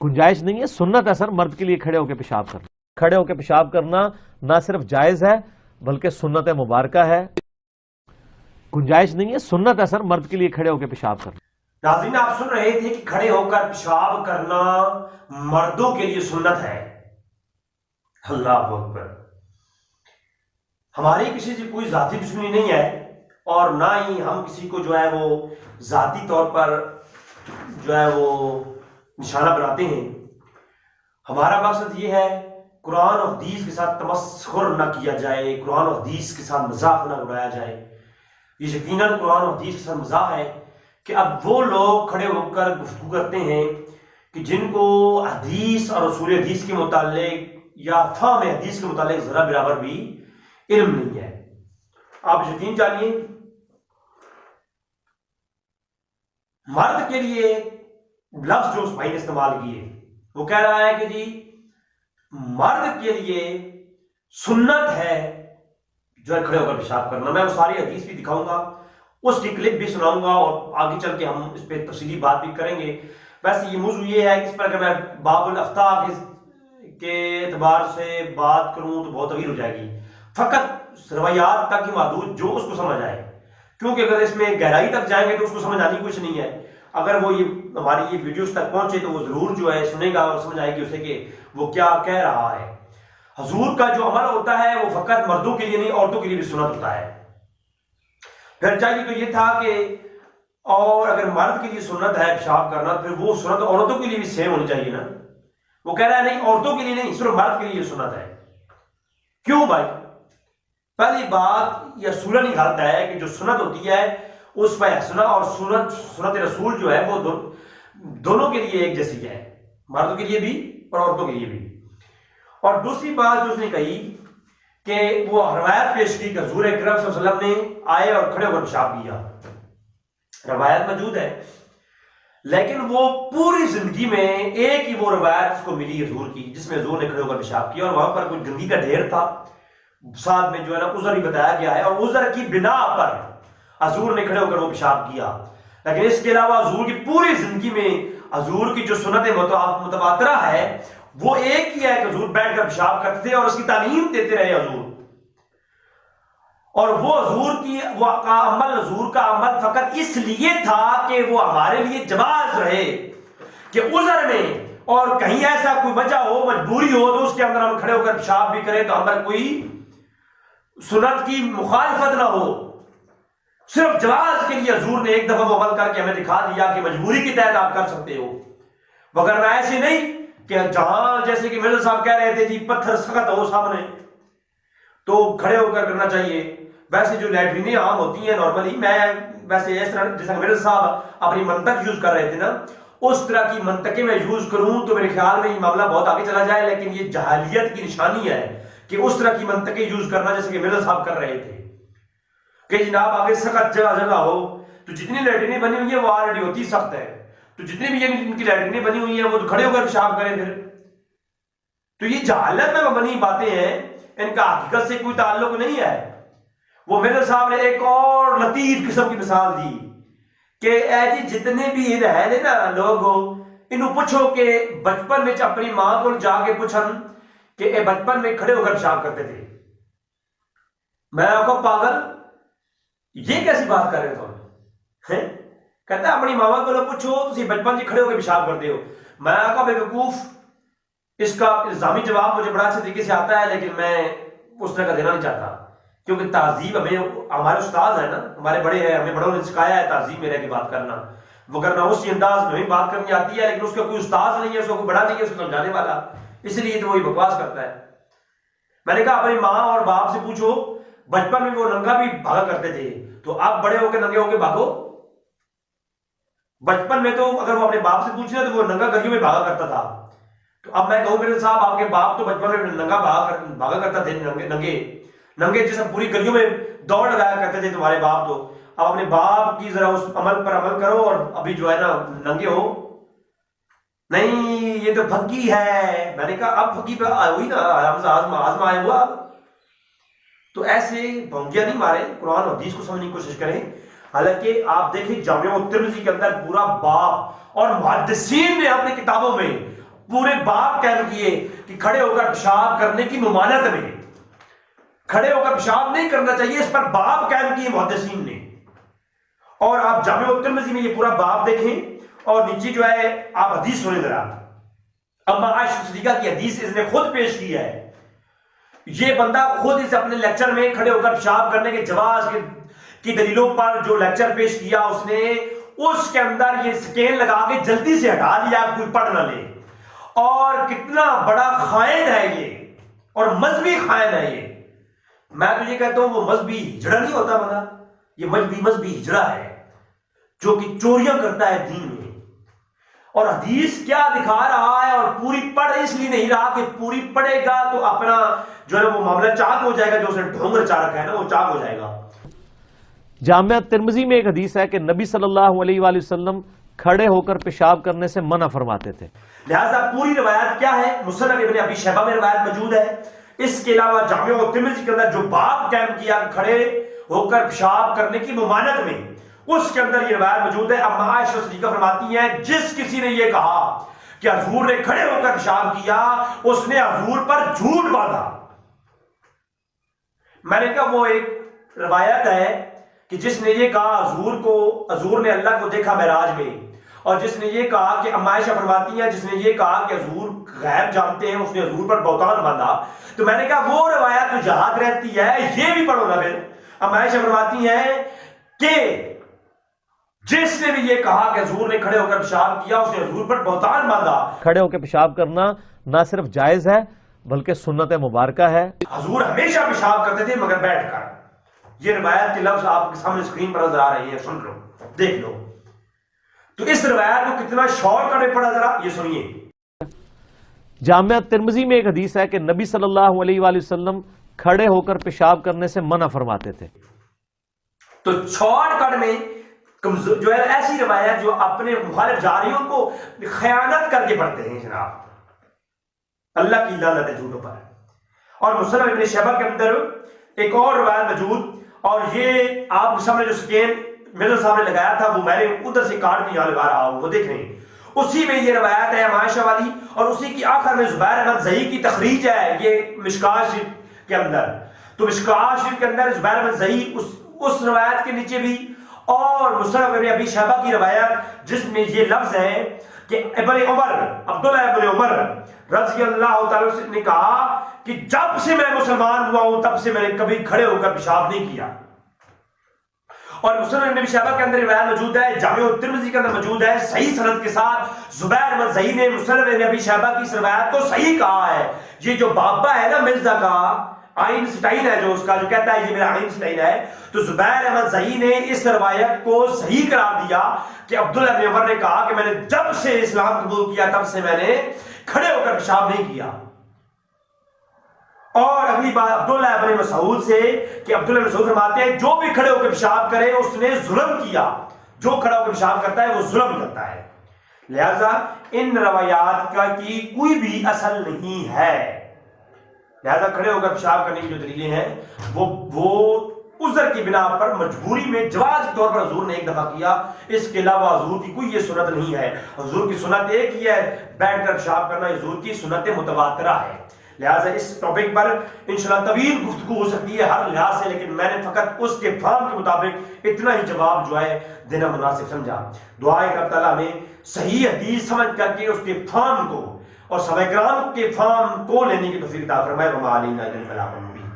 گنجائش نہیں ہے، سنت ہے سر مرد کے لیے کھڑے ہو کے پیشاب کرنا. کھڑے ہو کے پیشاب کرنا نہ صرف جائز ہے بلکہ سنت مبارکہ ہے. گنجائش نہیں ہے، سنت ہے سر مرد کے لیے کھڑے ہو کے پیشاب کرنا. ناظرین آپ سن رہے تھے کہ کھڑے ہو کر پیشاب کرنا مردوں کے لیے سنت ہے. اللہ اکبر. ہماری کسی سے کوئی ذاتی دشمنی نہیں ہے اور نہ ہی ہم کسی کو جو ہے وہ ذاتی طور پر جو ہے وہ نشانہ بناتے ہیں. ہمارا مقصد یہ ہے قرآن اور حدیث کے ساتھ تمسخر نہ کیا جائے، قرآن اور حدیث کے ساتھ مذاق نہ اڑایا جائے. یہ یقیناً قرآن اور حدیث کے ساتھ مذاق ہے کہ اب وہ لوگ کھڑے ہو کر گفتگو کرتے ہیں کہ جن کو حدیث اور رسول حدیث کے متعلق یا فہم حدیث کے متعلق ذرا برابر بھی علم نہیں ہے. آپ یقین جانیے مرد کے لیے لفظ جو اس بھائی نے استعمال کیے وہ کہہ رہا ہے کہ جی مرد کے لیے سنت ہے جو ہے کھڑے ہو کر پیشاب کرنا. میں وہ ساری حدیث بھی دکھاؤں گا، اس کی کلپ بھی سناؤں گا اور آگے چل کے ہم اس پہ تفصیلی بات بھی کریں گے. ویسے یہ موضوع یہ ہے کہ اس پر اگر میں باب الافتاء کے اعتبار سے بات کروں تو بہت طویل ہو جائے گی. فقط روایات تک ہی محدود جو اس کو سمجھ آئے، کیونکہ اگر اس میں گہرائی تک جائیں گے تو اس کو سمجھ آنی کچھ نہیں ہے. اگر وہ یہ ہماری یہ ویڈیوز تک پہنچے تو وہ ضرور جو ہے سنے گا اور سمجھ آئے گی اسے کہ وہ کیا کہہ رہا ہے. حضور کا جو عمل ہوتا ہے وہ فقط مردوں کے لیے نہیں عورتوں کے لیے بھی سنت ہوتا ہے. پھر چاہیے تو یہ تھا کہ اور اگر مرد کے لیے سنت ہے پیشاب کرنا پھر وہ سنت عورتوں کے لیے بھی سیم ہونی چاہیے نا. وہ کہہ رہا ہے نہیں عورتوں کے لیے نہیں صرف مرد کے لیے سنت ہے. کیوں بھائی؟ پہلی بات یہ اصولاً ہی غلط ہے کہ جو سنت ہوتی ہے اس پہ حسنا اور سنت رسول جو ہے وہ دونوں کے لیے ایک جیسی ہے، مردوں کے لیے بھی اور عورتوں کے لیے بھی. اور دوسری بات جو اس نے کہی کہ وہ روایت پیش کی کہ حضور اکرم صلی اللہ علیہ وسلم نے آئے اور کھڑے ہو کر پیشاب کیا. روایت موجود ہے لیکن وہ پوری زندگی میں ایک ہی وہ روایت اس کو ملی حضور کی جس میں حضور نے کھڑے ہو کر پیشاب کیا اور وہاں پر کوئی گندگی کا ڈھیر تھا. ساتھ میں جو ہے نا عذر ہی بتایا گیا ہے اور عذر کی بنا پر حضور نے کھڑے ہو کر وہ پیشاب کیا. لیکن اس کے علاوہ حضور کی پوری زندگی میں حضور کی جو سنت متواترہ ہے وہ ایک ہی ہے کہ حضور بیٹھ کر پیشاب کرتے تھے اور اس کی تعلیم دیتے رہے حضور. اور وہ حضور کی حضور کا عمل فقط اس لیے تھا کہ وہ ہمارے لیے جواز رہے کہ عذر میں اور کہیں ایسا کوئی وجہ ہو مجبوری ہو تو اس کے اندر ہم کھڑے ہو کر پیشاب بھی کریں تو ہمیں کوئی سنت کی مخالفت نہ ہو. صرف جواز کے لیے حضور نے ایک دفعہ وہ عمل کر کے ہمیں دکھا دیا کہ مجبوری کے تحت آپ کر سکتے ہو، وگرنہ ایسے نہیں کہ جہاں جیسے کہ مرزا صاحب کہہ رہے تھے جی پتھر سخت ہو سامنے تو کھڑے ہو کر کرنا چاہیے. ویسے جو لیٹرینیں عام ہوتی ہیں نارملی، میں ویسے اس طرح جیسا مرزا صاحب اپنی منطق یوز کر رہے تھے نا اس طرح کی منطقیں میں یوز کروں تو میرے خیال میں یہ معاملہ بہت آگے چلا جائے. لیکن یہ جہالیت کی نشانی ہے کہ اس طرح کی منطقیں یوز کرنا جیسے کہ مرزا صاحب کر رہے تھے کہ جناب آگے سخت جگہ ہو تو جتنی لیٹرینیں بنی ہوئی ہیں وہ آلریڈی ہوتی سخت ہے تو جتنی بھی ان کی لیٹرینیں بنی ہوئی ہیں وہ تو کھڑے ہو کر پیشاب کریں پھر. تو یہ جہالت میں بنی باتیں ہیں، ان کا حقیقت سے کوئی تعلق نہیں ہے. وہ مرزا صاحب نے ایک اور لطیف قسم کی مثال دی کہ اے جی جتنے بھی رہے نا لوگ انہوں پوچھو کہ بچپن میں اپنی ماں کو جا کے پوچھن کہ اے بچپن میں کھڑے ہو کر پیشاب کرتے تھے. میں آپ کو پاگل یہ کیسی بات کر رہے تھے؟ کہتا ہے اپنی ماما کو پوچھو تسی بچپن سے کھڑے ہو کے پیشاب کرتے ہو. میں آقا بے وقوف اس کا الزامی جواب مجھے بڑا اچھے طریقے سے آتا ہے لیکن میں اس طرح کا دینا نہیں چاہتا کیونکہ تہذیب ہمارے استاد ہیں نا، ہمارے بڑے ہیں، ہمیں بڑوں نے سکھایا ہے تہذیب میں رہ کے بات کرنا، وگرنہ اسی انداز میں بات کرنی آتی ہے لیکن اس کا کوئی استاد نہیں ہے، اس کا کوئی بڑا نہیں ہے اس کو سمجھانے والا، اس لیے تو وہی بکواس کرتا ہے. میں نے کہا اپنی ماں اور باپ سے پوچھو بچپن میں وہ ننگا بھی بھاگا کرتے تھے تو آپ بڑے ہو کے ننگے ہو کے بھاگو. بچپن میں تو اگر وہ اپنے باپ سے پوچھنا تو وہ ننگا گلیوں میں بھاگا کرتا تھا. تو اب میں کہوں میرے صاحب آپ کے باپ تو بچپن میں ننگا بھاگا کرتا تھے، ننگے جیسا پوری گلیوں میں دوڑ لگایا کرتے تھے تمہارے باپ. تو اب اپنے باپ کی ذرا اس عمل پر عمل کرو اور ابھی جو ہے نا ننگے ہو. نہیں یہ تو پھکی ہے. میں نے کہا اب پھکی پہ ہوئی نا آزما آئے ہوا. تو ایسے بھونگیاں نہیں مارے، قرآن اور حدیث کو سمجھنے کی کوشش کریں. حالانکہ آپ دیکھیں جامع الترمذی کے اندر پورا باب اور محدثین نے اپنی کتابوں میں پورے باب قائم کیے کہ کھڑے ہو کر پیشاب کرنے کی ممانعت میں، کھڑے ہو کر پیشاب نہیں کرنا چاہیے، اس پر باب قائم کیے محدثین نے. اور آپ جامع الترمذی میں یہ پورا باب دیکھیں اور نیچے جو ہے آپ حدیث سنیں ذرا. اما عائشہ صدیقہ کی حدیث اس نے خود پیش کی ہے. یہ بندہ خود اس اپنے لیکچر میں کھڑے ہو کر پیشاب کرنے کے جواز کی دلیلوں پر جو لیکچر پیش کیا، اس نے اس کے اندر یہ سکین لگا کے جلدی سے ہٹا دیا کوئی پڑھ نہ لے. اور کتنا بڑا خائن ہے یہ، اور مذہبی خائن ہے یہ. میں تو یہ کہتا ہوں وہ مذہبی ہجڑا نہیں ہوتا بندہ، یہ مذہبی ہجڑا ہے جو کہ چوریاں کرتا ہے دین میں. اور حدیث کیا دکھا رہا ہے، اور پوری پڑھ اس لیے نہیں رہا کہ پوری پڑھے گا تو اپنا جو ہے وہ معاملہ چاک ہو جائے گا، جو اسے ڈھونگ رچا رکھا ہے نا وہ چاک ہو جائے گا. جامعہ ترمذی میں ایک حدیث ہے کہ نبی صلی اللہ علیہ وآلہ وسلم کھڑے ہو کر پیشاب کرنے سے منع فرماتے تھے. لہذا پوری روایت کیا ہے، مسند ابن ابی شیبہ میں روایت موجود ہے. اس کے علاوہ جامعہ ترمذی کے اندر جو باب قائم کیا کھڑے ہو کر پیشاب کرنے کی ممانعت میں، اس کے اندر یہ روایت موجود ہے. اما عائشہ صدیقہ فرماتی ہیں جس کسی نے یہ کہا کہ حضور نے کھڑے ہو کر پیشاب کیا، اس نے حضور پر جھوٹ باندھا. میں نے کہا وہ ایک روایت ہے کہ جس نے یہ کہا حضور نے اللہ کو دیکھا معراج میں، اور جس نے یہ کہا کہ اما عائشہ فرماتی ہیں جس نے یہ کہا کہ حضور غیب جانتے ہیں، اس نے حضور پر بہتان باندھا. تو میں نے کہا وہ روایت تو جہاد رہتی ہے، یہ بھی پڑھو نا. پھر اما عائشہ فرماتی ہیں کہ جس نے بھی یہ کہا کہ حضور نے کھڑے ہو کر پیشاب کیا، اس نے حضور پر بہتان باندھا. کھڑے ہو کے پیشاب کرنا نہ صرف جائز ہے بلکہ سنت مبارکہ ہے. حضور ہمیشہ پیشاب کرتے تھے مگر بیٹھ کر. یہ روایت کے لفظ آپ کے سامنے اسکرین پر نظر آ رہے ہیں، سن لو، دیکھ لو. تو اس روایت کو کتنا شور کرنے پڑا، ذرا یہ سنیے. جامعہ ترمذی میں ایک حدیث ہے کہ نبی صلی اللہ علیہ وآلہ وسلم کھڑے ہو کر پیشاب کرنے سے منع فرماتے تھے. تو شارٹ کٹ میں جو ہے ایسی روایت جو اپنے مخالف جاریوں کو خیانت کر کے پڑھتے ہیں جناب، اللہ کی لعنت ہے جھوٹوں پر. اور مسند ابن شیبہ کے اندر ایک اور روایت موجود، اور یہ آپ کے سامنے جو سکین میرے سامنے لگایا تھا وہ میں نے ادھر سے کاٹ کے یہاں لگا رہا ہوں، وہ دیکھ رہے ہیں. اسی میں یہ روایت ہے عائشہ والی، اور اسی کی آخر میں زبیر احمد زئی کی تخریج ہے یہ مشکوٰۃ شریف کے اندر. تو مشکوٰۃ شریف کے اندر زبیر احمد زئی اس روایت کے نیچے بھی، اور مسند ابن ابی شیبہ کی روایت جس میں یہ لفظ ہے کہ ابن عمر عبداللہ ابن عمر رضی اللہ تعالیٰ عنہ نے کہا کہ جب سے میں مسلمان ہوا ہوں تب سے میں نے کبھی کھڑے ہو کر پیشاب نہیں کیا. اور مسند ابن ابی شیبہ کے اندر روایت موجود ہے، جامع الترمذی کے اندر موجود ہے صحیح سند کے ساتھ. زبیر احمد زئی نے مسند ابن ابی شیبہ کی اس روایت کو صحیح کہا ہے. یہ جو بابا ہے نا مرزا کا، آئنسٹائن ہے جو اس کا جو کہتا ہے یہ میرا آئنسٹائن ہے، تو زبیر احمد زئی نے اس روایت کو صحیح قرار دیا کہ عبداللہ بن عمر نے کہا کہ میں نے جب سے اسلام قبول کیا تب سے میں نے کھڑے ہو کر پیشاب نہیں کیا. اور اگلی بات عبداللہ ابن مسعود سے کہ عبداللہ بن مسعود فرماتے ہیں جو بھی کھڑے ہو کے پیشاب کرے اس نے ظلم کیا، جو کھڑا ہو کے پیشاب کرتا ہے وہ ظلم کرتا ہے. لہذا ان روایات کا کی کوئی بھی اصل نہیں ہے. لہذا کھڑے ہو کر پیشاب کرنے کی جو دلیلیں ہیں وہ عذر کی بنا پر مجبوری میں جواز کے طور پر حضور نے ایک دفعہ کیا، اس کے علاوہ حضور کی کوئی یہ سنت نہیں ہے. حضور کی سنت ایک ہی ہے، بیٹھ کر پیشاب کرنا حضور کی سنت متواترہ ہے. لہٰذا اس ٹاپک پر انشاءاللہ طویل گفتگو ہو سکتی ہے ہر لحاظ سے، لیکن میں نے فقط اس کے فہم کے مطابق اتنا ہی جواب جو ہے دینا مناسب سمجھا. دعا ہے کہ تعالیٰ ہمیں صحیح حدیث سمجھ کر کے اس کے فہم کو اور صحابہ کرام کے فہم کو لینے کی توفیق عطا فرمائے. وما علینا الا البلاغ المبین.